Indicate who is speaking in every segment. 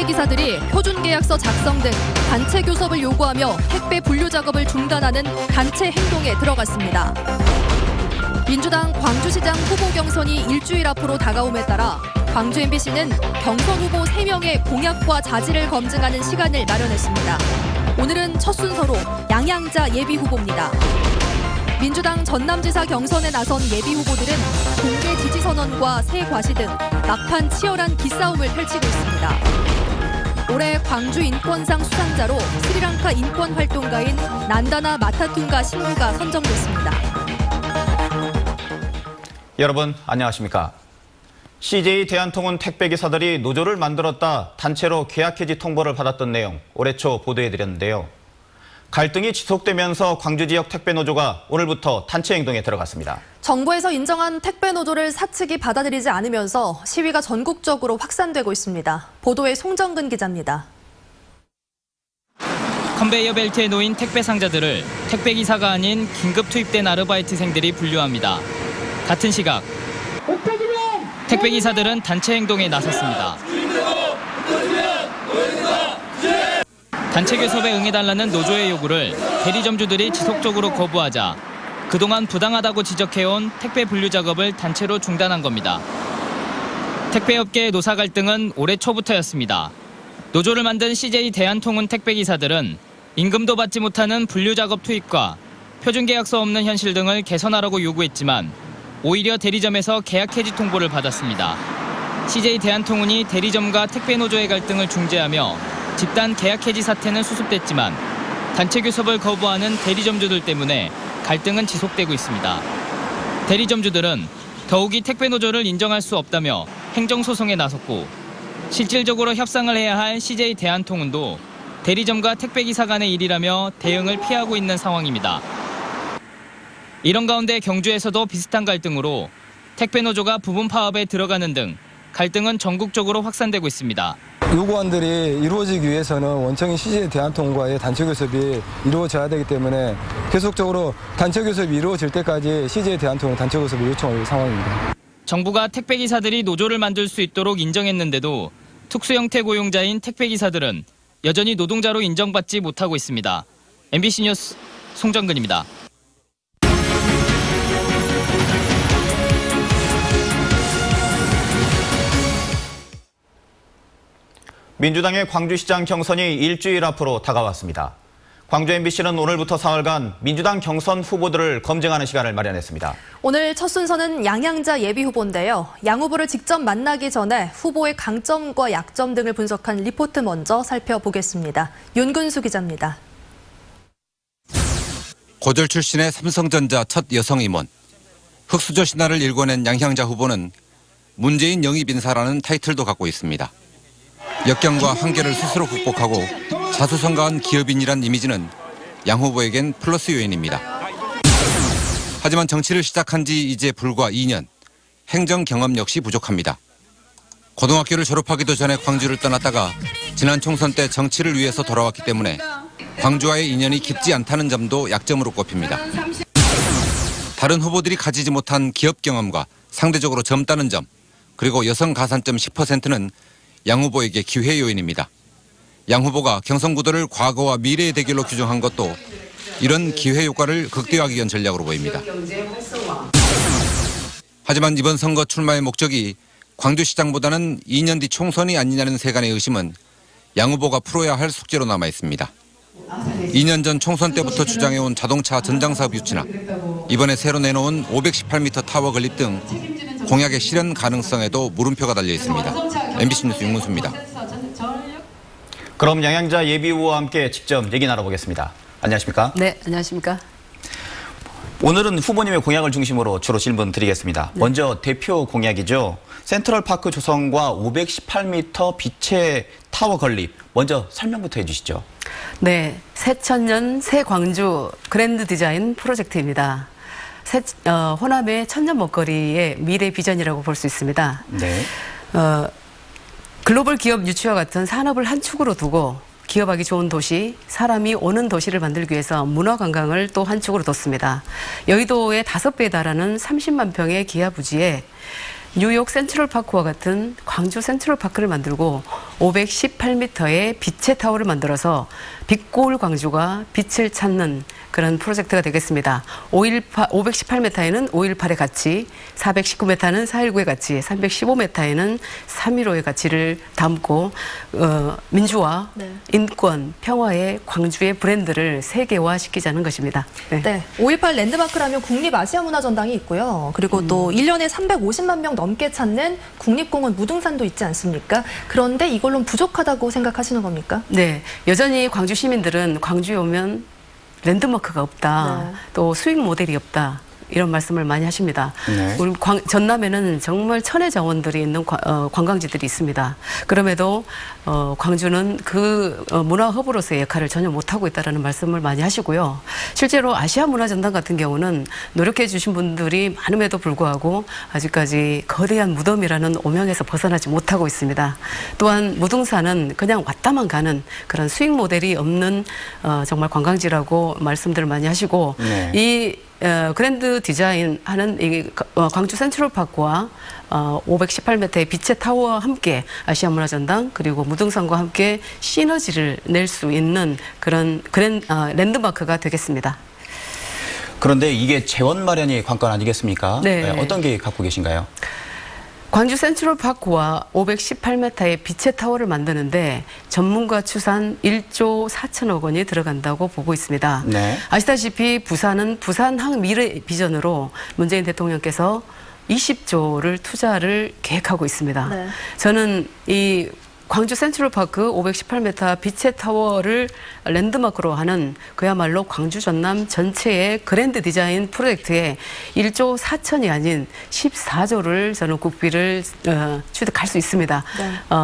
Speaker 1: 택배기사들이 표준계약서 작성 등 단체 교섭을 요구하며 택배 분류 작업을 중단하는 단체 행동에 들어갔습니다. 민주당 광주시장 후보 경선이 일주일 앞으로 다가옴에 따라 광주 MBC는 경선 후보 3명의 공약과 자질을 검증하는 시간을 마련했습니다. 오늘은 첫 순서로 양양자 예비후보입니다. 민주당 전남지사 경선에 나선 예비후보들은 공개 지지선언과 새 과시 등 막판 치열한 기싸움을 펼치고 있습니다. 올해 광주 인권상 수상자로 스리랑카 인권활동가인 난다나 마타툰가 신부가 선정됐습니다.
Speaker 2: 여러분 안녕하십니까? CJ 대한통운 택배기사들이 노조를 만들었다 단체로 계약 해지 통보를 받았던 내용 올해 초 보도해드렸는데요. 갈등이 지속되면서 광주 지역 택배노조가 오늘부터 단체 행동에 들어갔습니다.
Speaker 1: 정부에서 인정한 택배노조를 사측이 받아들이지 않으면서 시위가 전국적으로 확산되고 있습니다. 보도에 송정근 기자입니다.
Speaker 3: 컨베이어 벨트에 놓인 택배 상자들을 택배기사가 아닌 긴급 투입된 아르바이트생들이 분류합니다. 같은 시각 택배기사들은 단체 행동에 나섰습니다. 단체 교섭에 응해달라는 노조의 요구를 대리점주들이 지속적으로 거부하자 그동안 부당하다고 지적해온 택배 분류 작업을 단체로 중단한 겁니다. 택배업계의 노사 갈등은 올해 초부터였습니다. 노조를 만든 CJ 대한통운 택배기사들은 임금도 받지 못하는 분류 작업 투입과 표준계약서 없는 현실 등을 개선하라고 요구했지만 오히려 대리점에서 계약 해지 통보를 받았습니다. CJ 대한통운이 대리점과 택배노조의 갈등을 중재하며 집단 계약 해지 사태는 수습됐지만 단체 교섭을 거부하는 대리점주들 때문에 갈등은 지속되고 있습니다. 대리점주들은 더욱이 택배노조를 인정할 수 없다며 행정소송에 나섰고 실질적으로 협상을 해야 할 CJ 대한통운도 대리점과 택배기사 간의 일이라며 대응을 피하고 있는 상황입니다. 이런 가운데 경주에서도 비슷한 갈등으로 택배노조가 부분 파업에 들어가는 등 갈등은 전국적으로 확산되고 있습니다.
Speaker 4: 요구안들이 이루어지기 위해서는 원청인 CJ 대한통운과의 단체 교섭이 이루어져야 되기 때문에 계속적으로 단체 교섭이 이루어질 때까지 CJ 대한통운 단체 교섭을 요청할 상황입니다.
Speaker 3: 정부가 택배기사들이 노조를 만들 수 있도록 인정했는데도 특수형태 고용자인 택배기사들은 여전히 노동자로 인정받지 못하고 있습니다. MBC 뉴스 송정근입니다.
Speaker 2: 민주당의 광주시장 경선이 일주일 앞으로 다가왔습니다. 광주 MBC는 오늘부터 사흘간 민주당 경선 후보들을 검증하는 시간을 마련했습니다.
Speaker 1: 오늘 첫 순서는 양양자 예비후보인데요. 양 후보를 직접 만나기 전에 후보의 강점과 약점 등을 분석한 리포트 먼저 살펴보겠습니다. 윤근수 기자입니다.
Speaker 5: 고졸 출신의 삼성전자 첫 여성 임원, 흑수저 신화를 일궈낸 양향자 후보는 문재인 영입인사라는 타이틀도 갖고 있습니다. 역경과 한계를 스스로 극복하고 자수성가한 기업인이란 이미지는 양 후보에겐 플러스 요인입니다. 하지만 정치를 시작한 지 이제 불과 2년, 행정 경험 역시 부족합니다. 고등학교를 졸업하기도 전에 광주를 떠났다가 지난 총선 때 정치를 위해서 돌아왔기 때문에 광주와의 인연이 깊지 않다는 점도 약점으로 꼽힙니다. 다른 후보들이 가지지 못한 기업 경험과 상대적으로 젊다는 점, 그리고 여성 가산점 10%는 양 후보에게 기회 요인입니다. 양 후보가 경선 구도를 과거와 미래의 대결로 규정한 것도 이런 기회 효과를 극대화하기 위한 전략으로 보입니다. 하지만 이번 선거 출마의 목적이 광주시장보다는 2년 뒤 총선이 아니냐는 세간의 의심은 양 후보가 풀어야 할 숙제로 남아 있습니다. 2년 전 총선 때부터 주장해온 자동차 전장사업 유치나 이번에 새로 내놓은 518m 타워 건립 등 공약의 실현 가능성에도 물음표가 달려 있습니다. MBC 뉴스 윤문수입니다.
Speaker 2: 그럼 양양자 예비후보와 함께 직접 얘기 나눠보겠습니다. 안녕하십니까?
Speaker 6: 네, 안녕하십니까?
Speaker 2: 오늘은 후보님의 공약을 중심으로 주로 질문 드리겠습니다.
Speaker 6: 네.
Speaker 2: 먼저 대표 공약이죠. 센트럴파크 조성과 518m 빛의 타워 건립. 먼저 설명부터 해주시죠.
Speaker 6: 네, 새천년 새광주 그랜드 디자인 프로젝트입니다. 호남의 천년 먹거리의 미래 비전이라고 볼 수 있습니다.
Speaker 2: 네.
Speaker 6: 글로벌 기업 유치와 같은 산업을 한 축으로 두고 기업하기 좋은 도시, 사람이 오는 도시를 만들기 위해서 문화관광을 또 한 축으로 뒀습니다. 여의도의 5배에 달하는 30만 평의 기하 부지에 뉴욕 센트럴파크와 같은 광주 센트럴파크를 만들고 518m의 빛의 타워를 만들어서 빛고울 광주가 빛을 찾는 그런 프로젝트가 되겠습니다. 518m에는 5.18의 가치, 419m는 4.19의 가치, 315m에는 3.15의 가치를 담고 민주화,
Speaker 1: 네.
Speaker 6: 인권, 평화의 광주의 브랜드를 세계화시키자는 것입니다. 네.
Speaker 1: 네, 5.18 랜드마크라면 국립아시아문화전당이 있고요. 그리고 또 1년에 350만 명 넘게 찾는 국립공원 무등산도 있지 않습니까? 그런데 이걸로는 부족하다고 생각하시는 겁니까?
Speaker 6: 네, 여전히 광주 시민들은 광주에 오면 랜드마크가 없다,
Speaker 1: 네.
Speaker 6: 또 수익 모델이 없다, 이런 말씀을 많이 하십니다.
Speaker 2: 네.
Speaker 6: 우리 전남에는 정말 천혜 자원들이 있는 관광지들이 있습니다. 그럼에도 광주는 그 문화 허브로서의 역할을 전혀 못하고 있다는 말씀을 많이 하시고요. 실제로 아시아 문화전당 같은 경우는 노력해 주신 분들이 많음에도 불구하고 아직까지 거대한 무덤이라는 오명에서 벗어나지 못하고 있습니다. 또한 무등산은 그냥 왔다만 가는 그런 수익 모델이 없는 정말 관광지라고 말씀들을 많이 하시고,
Speaker 2: 네.
Speaker 6: 이 그랜드 디자인 하는 이 광주 센트럴파크와 518m의 빛의 타워와 함께 아시아 문화전당 그리고 무등산과 함께 시너지를 낼 수 있는 그런 랜드마크가 되겠습니다.
Speaker 2: 그런데 이게 재원 마련이 관건 아니겠습니까?
Speaker 6: 네.
Speaker 2: 어떤 계획 갖고 계신가요?
Speaker 6: 광주 센트럴파크와 518m의 빛의 타워를 만드는데 전문가 추산 1조 4천억 원이 들어간다고 보고 있습니다.
Speaker 2: 네.
Speaker 6: 아시다시피 부산은 부산항 미래 비전으로 문재인 대통령께서 20조를 투자를 계획하고 있습니다.
Speaker 1: 네.
Speaker 6: 저는 이 광주 센트럴파크 518m 빛의 타워를 랜드마크로 하는 그야말로 광주 전남 전체의 그랜드 디자인 프로젝트에 1조 4천이 아닌 14조를 저는 국비를 취득할 수 있습니다.
Speaker 1: 네.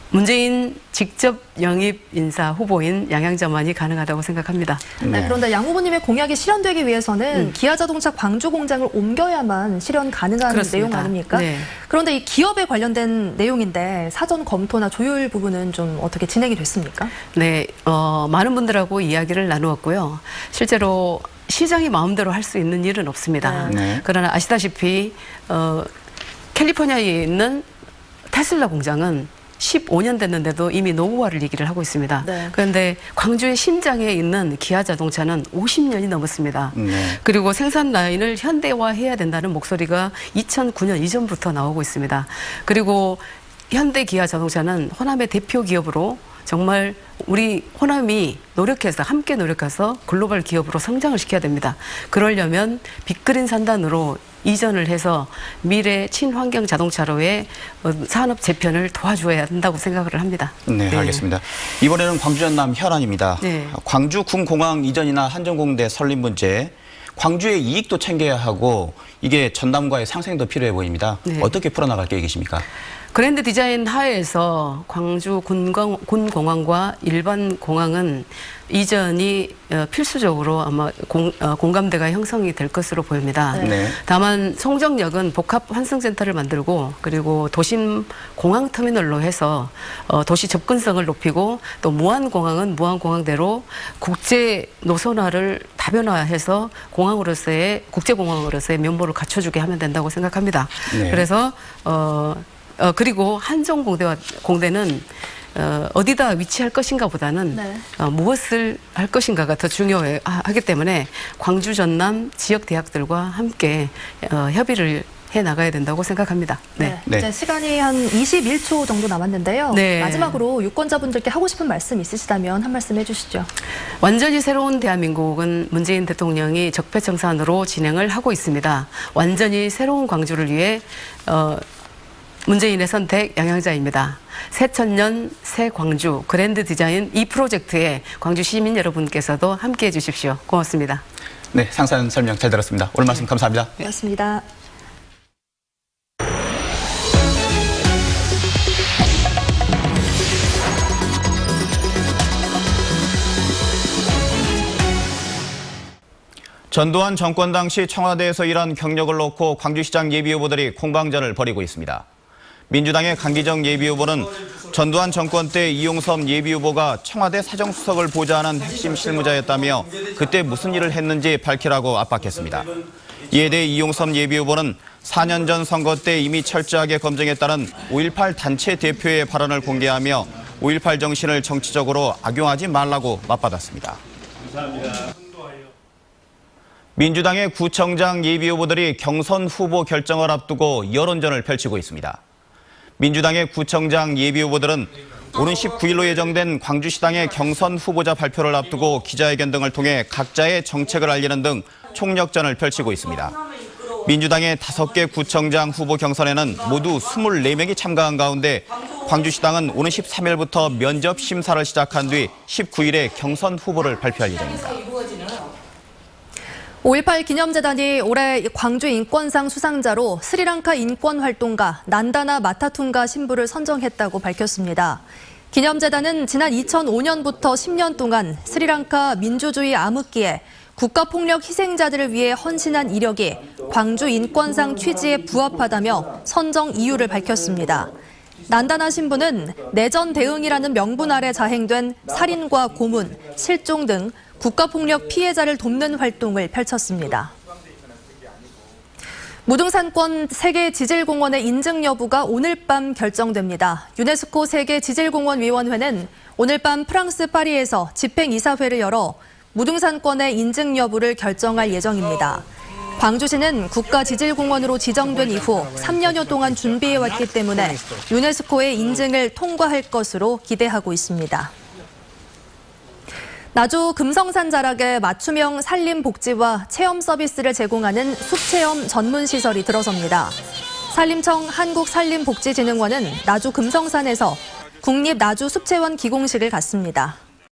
Speaker 6: 문재인 직접 영입 인사 후보인 양양자만이 가능하다고 생각합니다.
Speaker 1: 네, 그런데 양 후보님의 공약이 실현되기 위해서는 기아자동차 광주 공장을 옮겨야만 실현 가능한
Speaker 6: 그렇습니다.
Speaker 1: 내용 아닙니까?
Speaker 6: 네.
Speaker 1: 그런데 이 기업에 관련된 내용인데 사전 검토나 조율 부분은 좀 어떻게 진행이 됐습니까?
Speaker 6: 네, 많은 분들하고 이야기를 나누었고요. 실제로 시장이 마음대로 할 수 있는 일은 없습니다.
Speaker 2: 네.
Speaker 6: 그러나 아시다시피 캘리포니아에 있는 테슬라 공장은 15년 됐는데도 이미 노후화를 얘기를 하고 있습니다.
Speaker 1: 네.
Speaker 6: 그런데 광주의 심장에 있는 기아 자동차는 50년이 넘었습니다.
Speaker 2: 네.
Speaker 6: 그리고 생산 라인을 현대화해야 된다는 목소리가 2009년 이전부터 나오고 있습니다. 그리고 현대 기아 자동차는 호남의 대표 기업으로 정말 우리 호남이 노력해서 함께 노력해서 글로벌 기업으로 성장을 시켜야 됩니다. 그러려면 빅그린 산단으로 이전을 해서 미래 친환경 자동차로의 산업 재편을 도와줘야 한다고 생각을 합니다.
Speaker 2: 네, 알겠습니다. 이번에는 광주 전남 현안입니다.
Speaker 6: 네.
Speaker 2: 광주 군공항 이전이나 한전공대 설립 문제, 광주의 이익도 챙겨야 하고 이게 전남과의 상생도 필요해 보입니다.
Speaker 6: 네.
Speaker 2: 어떻게 풀어나갈 계획이십니까?
Speaker 6: 그랜드 디자인 하에서 광주 군공항과 일반 공항은 이전이 필수적으로 아마 공감대가 형성이 될 것으로 보입니다.
Speaker 2: 네.
Speaker 6: 다만 송정역은 복합 환승센터를 만들고 그리고 도심 공항터미널로 해서 도시 접근성을 높이고 또 무안공항은 무안공항대로 국제 노선화를 다변화해서 공항으로서의 국제공항으로서의 면모를 갖춰주게 하면 된다고 생각합니다.
Speaker 2: 네.
Speaker 6: 그래서 그리고 한전공대는 어디다 위치할 것인가 보다는
Speaker 1: 네.
Speaker 6: 무엇을 할 것인가가 더 중요하기 때문에 광주 전남 지역 대학들과 함께 협의를 해 나가야 된다고 생각합니다. 네.
Speaker 2: 네.
Speaker 1: 이제 시간이 한 21초 정도 남았는데요.
Speaker 6: 네.
Speaker 1: 마지막으로 유권자분들께 하고 싶은 말씀 있으시다면 한 말씀 해주시죠.
Speaker 6: 완전히 새로운 대한민국은 문재인 대통령이 적폐청산으로 진행을 하고 있습니다. 완전히 새로운 광주를 위해 문재인의 선택 양양자입니다. 새천년 새 광주 그랜드 디자인 이 프로젝트에 광주 시민 여러분께서도 함께해 주십시오. 고맙습니다.
Speaker 2: 네, 상세한 설명 잘 들었습니다. 오늘 말씀 감사합니다.
Speaker 1: 고맙습니다.
Speaker 2: 전두환 정권 당시 청와대에서 일한 경력을 놓고 광주시장 예비후보들이 공방전을 벌이고 있습니다. 민주당의 강기정 예비후보는 전두환 정권 때 이용섭 예비후보가 청와대 사정수석을 보좌하는 핵심 실무자였다며 그때 무슨 일을 했는지 밝히라고 압박했습니다. 이에 대해 이용섭 예비후보는 4년 전 선거 때 이미 철저하게 검증했다는 5.18 단체 대표의 발언을 공개하며 5.18 정신을 정치적으로 악용하지 말라고 맞받았습니다. 민주당의 구청장 예비후보들이 경선 후보 결정을 앞두고 여론전을 펼치고 있습니다. 민주당의 구청장 예비후보들은 오는 19일로 예정된 광주시당의 경선 후보자 발표를 앞두고 기자회견 등을 통해 각자의 정책을 알리는 등 총력전을 펼치고 있습니다. 민주당의 5개 구청장 후보 경선에는 모두 24명이 참가한 가운데 광주시당은 오는 13일부터 면접 심사를 시작한 뒤 19일에 경선 후보를 발표할 예정입니다.
Speaker 1: 5.18 기념재단이 올해 광주 인권상 수상자로 스리랑카 인권활동가 난다나 마타툰가 신부를 선정했다고 밝혔습니다. 기념재단은 지난 2005년부터 10년 동안 스리랑카 민주주의 암흑기에 국가폭력 희생자들을 위해 헌신한 이력이 광주 인권상 취지에 부합하다며 선정 이유를 밝혔습니다. 난다나 신부는 내전 대응이라는 명분 아래 자행된 살인과 고문, 실종 등 국가폭력 피해자를 돕는 활동을 펼쳤습니다. 무등산권 세계지질공원의 인증 여부가 오늘 밤 결정됩니다. 유네스코 세계지질공원위원회는 오늘 밤 프랑스 파리에서 집행이사회를 열어 무등산권의 인증 여부를 결정할 예정입니다. 광주시는 국가지질공원으로 지정된 이후 3년여 동안 준비해왔기 때문에 유네스코의 인증을 통과할 것으로 기대하고 있습니다. 나주 금성산 자락에 맞춤형 산림복지와 체험 서비스를 제공하는 숲체험 전문시설이 들어섭니다. 산림청 한국산림복지진흥원은 나주 금성산에서 국립나주숲체원 기공식을 갖습니다.